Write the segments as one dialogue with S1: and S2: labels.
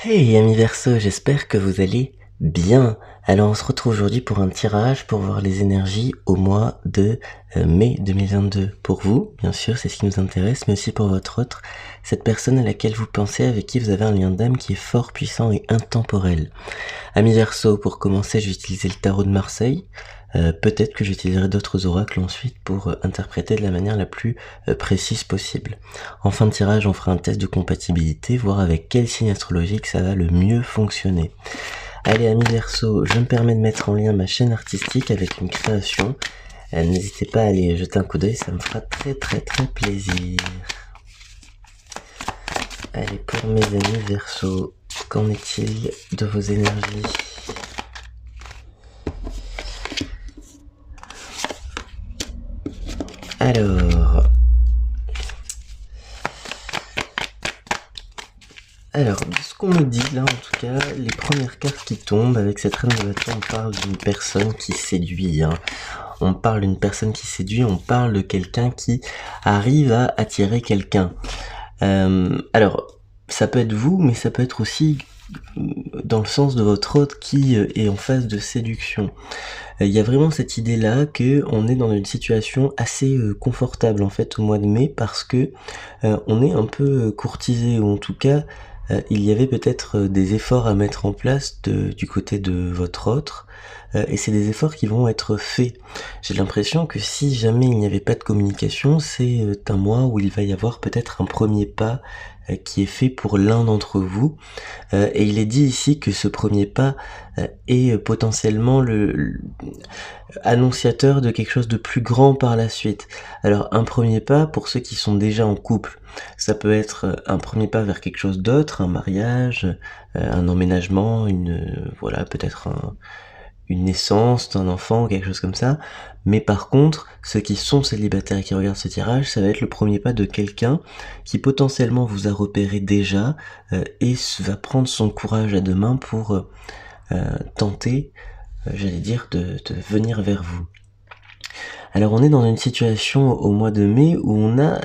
S1: Hey amis Verseau, j'espère que vous allez bien. Alors on se retrouve aujourd'hui pour un tirage pour voir les énergies au mois de mai 2022. Pour vous, bien sûr, c'est ce qui nous intéresse, mais aussi pour votre autre, cette personne à laquelle vous pensez, avec qui vous avez un lien d'âme qui est fort, puissant et intemporel. Amis Verseau, pour commencer, je vais utiliser le tarot de Marseille. Peut-être que j'utiliserai d'autres oracles ensuite pour interpréter de la manière la plus précise possible. En fin de tirage, on fera un test de compatibilité, voir avec quel signe astrologique ça va le mieux fonctionner. Allez, amis Verseau, je me permets de mettre en lien ma chaîne artistique avec une création. N'hésitez pas à aller jeter un coup d'œil, ça me fera très plaisir. Allez, pour mes amis Verseau, qu'en est-il de vos énergies ? Alors, de ce qu'on me dit là, en tout cas, les premières cartes qui tombent avec cette reine de bâton, on parle d'une personne qui séduit. On parle d'une personne qui séduit, on parle de quelqu'un qui arrive à attirer quelqu'un. Alors, ça peut être vous, mais ça peut être aussi dans le sens de votre hôte qui est en phase de séduction. Il y a vraiment cette idée-là que on est dans une situation assez confortable en fait au mois de mai parce que on est un peu courtisé, ou en tout cas il y avait peut-être des efforts à mettre en place du côté de votre autre, et c'est des efforts qui vont être faits. J'ai l'impression que si jamais il n'y avait pas de communication, c'est un mois où il va y avoir peut-être un premier pas qui est fait pour l'un d'entre vous, et il est dit ici que ce premier pas est potentiellement le annonciateur de quelque chose de plus grand par la suite. Alors un premier pas pour ceux qui sont déjà en couple, ça peut être un premier pas vers quelque chose d'autre, un mariage, un emménagement, voilà, peut-être une naissance d'un enfant ou quelque chose comme ça. Mais par contre, ceux qui sont célibataires et qui regardent ce tirage, ça va être le premier pas de quelqu'un qui potentiellement vous a repéré déjà et va prendre son courage à deux mains pour tenter, j'allais dire, de venir vers vous. Alors on est dans une situation au mois de mai où on a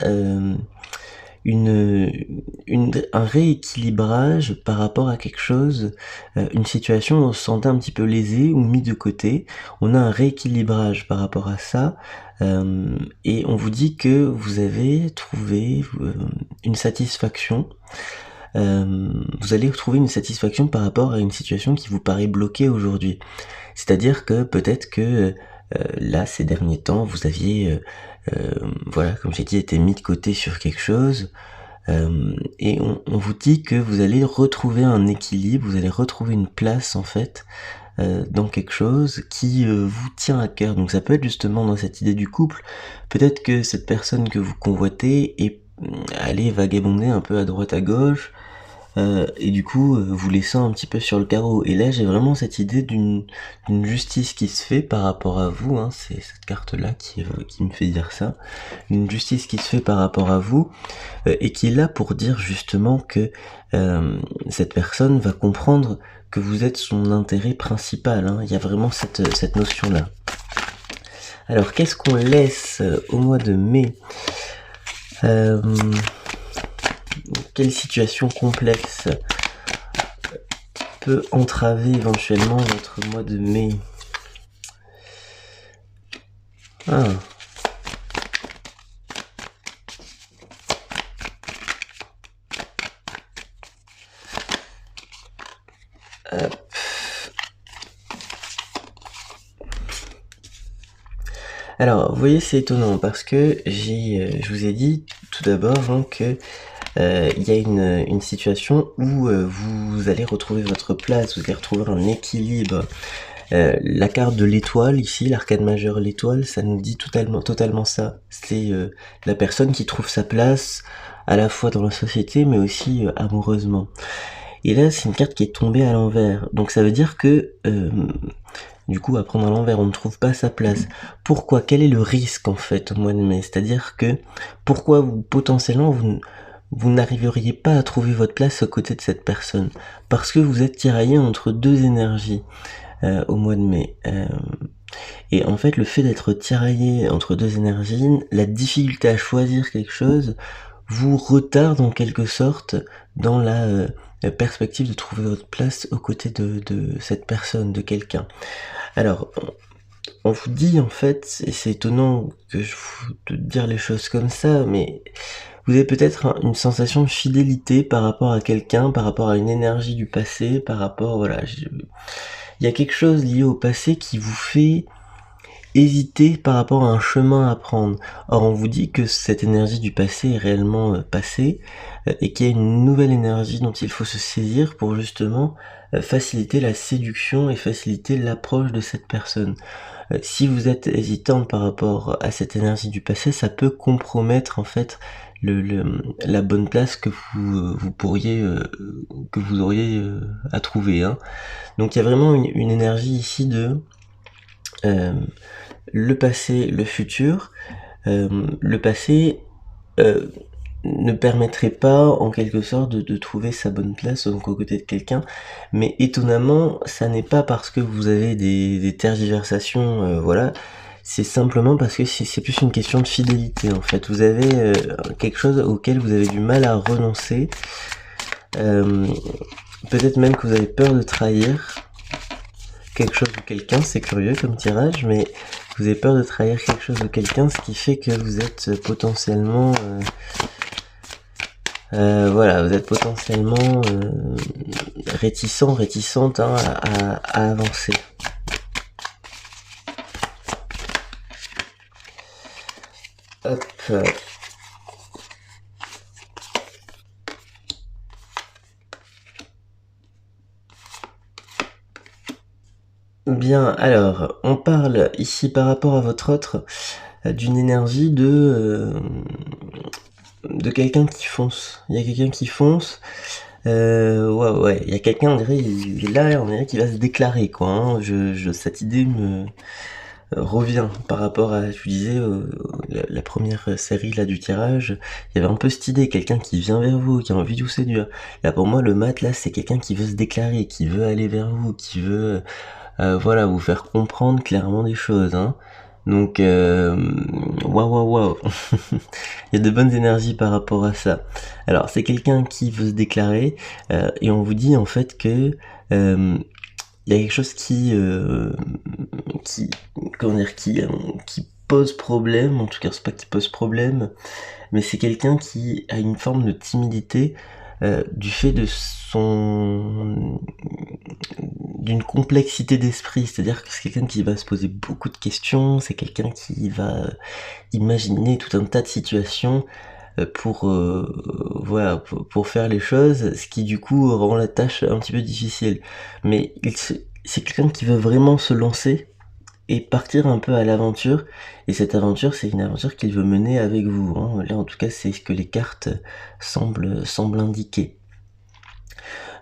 S1: un rééquilibrage par rapport à quelque chose, une situation où on se sentait un petit peu lésé ou mis de côté. On a un rééquilibrage par rapport à ça, et on vous dit que vous avez trouvé une satisfaction. Vous allez trouver une satisfaction par rapport à une situation qui vous paraît bloquée aujourd'hui. C'est-à-dire que peut-être que là, ces derniers temps, vous aviez, voilà, comme j'ai dit, été mis de côté sur quelque chose, et on vous dit que vous allez retrouver un équilibre, vous allez retrouver une place en fait dans quelque chose qui vous tient à cœur. Donc ça peut être justement dans cette idée du couple, peut-être que cette personne que vous convoitez est allée vagabonder un peu à droite à gauche, et du coup vous laissant un petit peu sur le carreau. Et là j'ai vraiment cette idée d'une justice qui se fait par rapport à vous, c'est cette carte là qui me fait dire ça, une justice qui se fait par rapport à vous, et qui est là pour dire justement que cette personne va comprendre que vous êtes son intérêt principal, il y a vraiment cette notion là. Alors qu'est-ce qu'on laisse au mois de mai? Quelle situation complexe peut entraver éventuellement votre mois de mai? Alors, vous voyez, c'est étonnant parce que je vous ai dit tout d'abord que il y a une situation où vous allez retrouver votre place, vous allez retrouver un équilibre. La carte de l'étoile ici, l'arcane majeure l'étoile, ça nous dit totalement ça. C'est la personne qui trouve sa place à la fois dans la société mais aussi amoureusement. Et là, c'est une carte qui est tombée à l'envers. Donc ça veut dire que du coup, à prendre à l'envers, on ne trouve pas sa place. Pourquoi? Quel est le risque en fait au mois de mai? C'est-à-dire que pourquoi potentiellement vous n'arriveriez pas à trouver votre place aux côtés de cette personne? Parce que vous êtes tiraillé entre deux énergies au mois de mai. Et en fait, le fait d'être tiraillé entre deux énergies, la difficulté à choisir quelque chose, vous retarde en quelque sorte dans la perspective de trouver votre place aux côtés de cette personne, de quelqu'un. Alors, on vous dit en fait, et c'est étonnant de dire les choses comme ça, mais vous avez peut-être une sensation de fidélité par rapport à quelqu'un, par rapport à une énergie du passé, par rapport, voilà, il y a quelque chose lié au passé qui vous fait hésiter par rapport à un chemin à prendre. Or, on vous dit que cette énergie du passé est réellement passée et qu'il y a une nouvelle énergie dont il faut se saisir pour justement faciliter la séduction et faciliter l'approche de cette personne. Si vous êtes hésitante par rapport à cette énergie du passé, ça peut compromettre en fait la bonne place que vous pourriez que vous auriez à trouver. Hein. Donc il y a vraiment une énergie ici de le passé, le futur. Le passé ne permettrait pas en quelque sorte de trouver sa bonne place donc aux côtés de quelqu'un, mais étonnamment ça n'est pas parce que vous avez des tergiversations, voilà, c'est simplement parce que c'est plus une question de fidélité en fait. Vous avez quelque chose auquel vous avez du mal à renoncer, peut-être même que vous avez peur de trahir quelque chose ou quelqu'un, c'est curieux comme tirage, mais vous avez peur de trahir quelque chose ou quelqu'un, ce qui fait que vous êtes potentiellement voilà, vous êtes potentiellement réticente hein, à avancer. Hop. Bien, alors, on parle ici par rapport à votre autre d'une énergie de quelqu'un qui fonce. Il y a quelqu'un qui fonce. Ouais, il y a quelqu'un, on dirait, il est là, on dirait qu'il va se déclarer, quoi. Hein. Cette idée me revient par rapport à, je vous disais, la première série là du tirage. Il y avait un peu cette idée, quelqu'un qui vient vers vous, qui a envie de vous séduire. Là, pour moi, le mat, là, c'est quelqu'un qui veut se déclarer, qui veut aller vers vous, qui veut, voilà, vous faire comprendre clairement des choses, hein. Donc, waouh. Il y a de bonnes énergies par rapport à ça. Alors, c'est quelqu'un qui veut se déclarer, et on vous dit en fait que il y a quelque chose comment dire, qui pose problème. En tout cas, c'est pas qui pose problème, mais c'est quelqu'un qui a une forme de timidité du fait de d'une complexité d'esprit, c'est-à-dire que c'est quelqu'un qui va se poser beaucoup de questions, c'est quelqu'un qui va imaginer tout un tas de situations pour voilà, pour faire les choses, ce qui du coup rend la tâche un petit peu difficile. Mais c'est quelqu'un qui veut vraiment se lancer et partir un peu à l'aventure, et cette aventure c'est une aventure qu'il veut mener avec vous, hein. Là en tout cas c'est ce que les cartes semblent indiquer.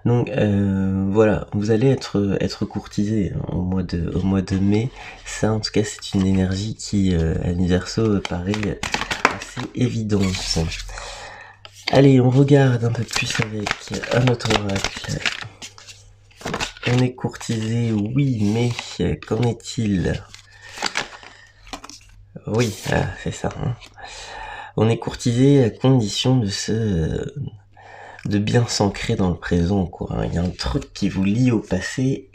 S1: Donc voilà, vous allez être courtisé hein, au mois de mai. Ça en tout cas c'est une énergie qui à l'Universo paraît assez évidente. Allez, on regarde un peu plus avec un autre oracle. On est courtisé, oui, mais qu'en est-il? Oui, c'est ça. Hein. On est courtisé à condition de bien s'ancrer dans le présent, quoi. Il y a un truc qui vous lie au passé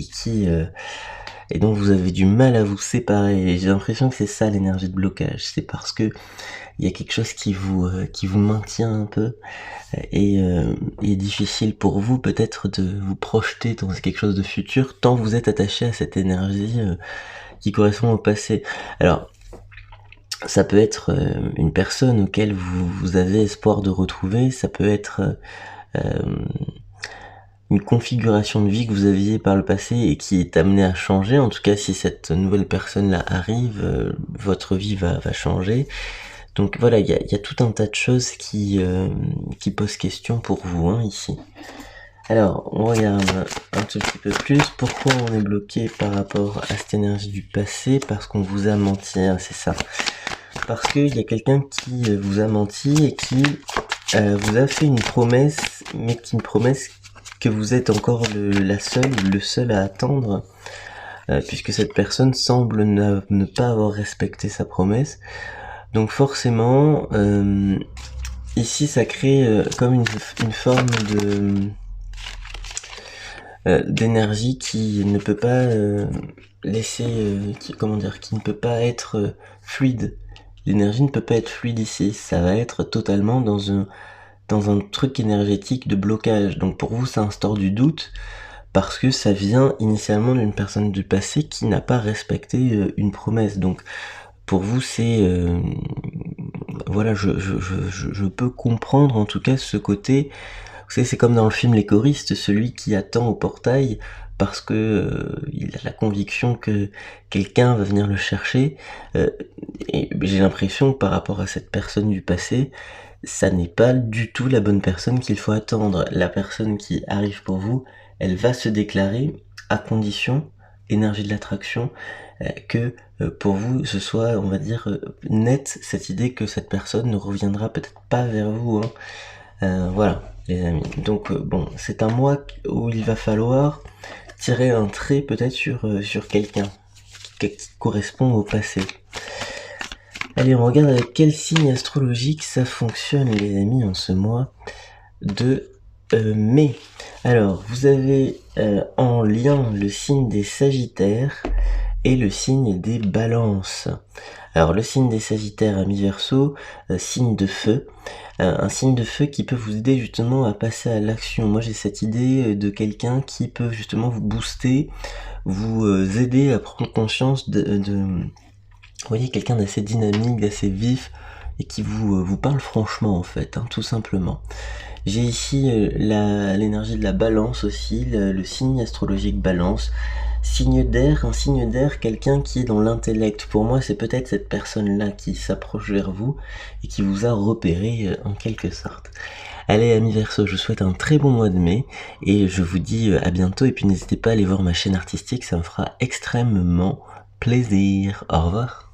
S1: et dont vous avez du mal à vous séparer. J'ai l'impression que c'est ça l'énergie de blocage. C'est parce que il y a quelque chose qui vous maintient un peu et il est difficile pour vous peut-être de vous projeter dans quelque chose de futur tant vous êtes attaché à cette énergie qui correspond au passé. Alors ça peut être une personne auquel vous avez espoir de retrouver, ça peut être une configuration de vie que vous aviez par le passé et qui est amenée à changer. En tout cas, si cette nouvelle personne-là arrive, votre vie va changer. Donc voilà, il y a tout un tas de choses qui posent question pour vous hein, ici. Alors, on regarde un tout petit peu plus. Pourquoi on est bloqué par rapport à cette énergie du passé? Parce qu'on vous a menti, hein, c'est ça. Parce qu'il y a quelqu'un qui vous a menti et qui vous a fait une promesse, mais qui une promesse que vous êtes encore la seule ou le seul à attendre, puisque cette personne semble ne pas avoir respecté sa promesse. Donc forcément, ici ça crée comme une forme d'énergie qui ne peut pas laisser, qui ne peut pas être fluide. L'énergie ne peut pas être fluide ici, ça va être totalement dans un truc énergétique de blocage. Donc pour vous, ça instaure du doute parce que ça vient initialement d'une personne du passé qui n'a pas respecté une promesse. Donc pour vous, c'est voilà, je peux comprendre en tout cas ce côté. Vous savez, c'est comme dans le film Les Choristes, celui qui attend au portail parce que il a la conviction que quelqu'un va venir le chercher. Et j'ai l'impression que par rapport à cette personne du passé, ça n'est pas du tout la bonne personne qu'il faut attendre. La personne qui arrive pour vous, elle va se déclarer à condition, énergie de l'attraction, que pour vous ce soit, on va dire, net cette idée que cette personne ne reviendra peut-être pas vers vous. Voilà, les amis. Donc bon, c'est un mois où il va falloir tirer un trait peut-être sur quelqu'un qui correspond au passé. Allez, on regarde avec quel signe astrologique ça fonctionne, les amis, en ce mois de mai. Alors, vous avez en lien le signe des Sagittaires et le signe des Balances. Alors, le signe des Sagittaires à mi-verso, signe de feu. Un signe de feu qui peut vous aider justement à passer à l'action. Moi, j'ai cette idée de quelqu'un qui peut justement vous booster, vous aider à prendre conscience vous voyez, quelqu'un d'assez dynamique, d'assez vif, et qui vous parle franchement, en fait, tout simplement. J'ai ici l'énergie de la Balance aussi, le signe astrologique Balance. Signe d'air, un signe d'air, quelqu'un qui est dans l'intellect. Pour moi, c'est peut-être cette personne-là qui s'approche vers vous et qui vous a repéré en quelque sorte. Allez, amis Verseau, je vous souhaite un très bon mois de mai et je vous dis à bientôt. Et puis n'hésitez pas à aller voir ma chaîne artistique, ça me fera extrêmement plaisir. Au revoir.